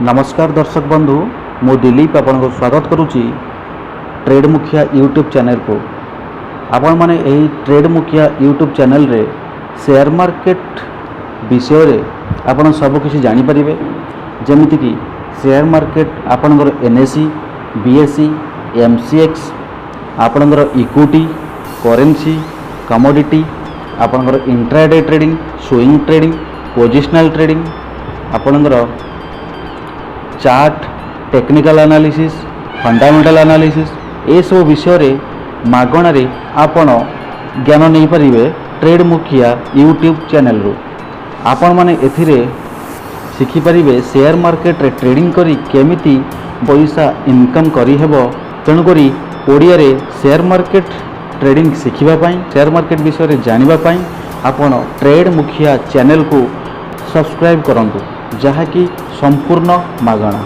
नमस्कार दर्शक बंधु मु दिलीप आपको स्वागत करुच्ची ट्रेड मुखिया यूट्यूब चैनल को। आपण माने यही ट्रेड मुखिया यूट्यूब चैनल रे शेयर मार्केट विषय रे आपण सब किसी जानी परिबे। जेमिति कि शेयर मार्केट आपणकर एनएसई बीएसई एमसीएक्स आपणकर इक्विटी करेंसी कमोडिटी आपणकर intraday trading swing trading positional trading आपणकर chart technical analysis fundamental analysis ए सब विषय रे मागणारे आपण ज्ञान नहीं पारिबे ट्रेड मुखिया यूट्यूब चैनल रू। आपण माने एथिरे शिखि पारिबे शेयर मार्केट रे ट्रेडिंग करी केमिति पैसा इनकम करी हेबो। तेणु करी ओडिया रे शेयर मार्केट ट्रेडिंग शिखिबा पई शेयर मार्केट विषय रे जानिबा पई आपण ट्रेड मुखिया चैनल को सब्सक्राइब करंतु जहा कि संपूर्ण मागणा।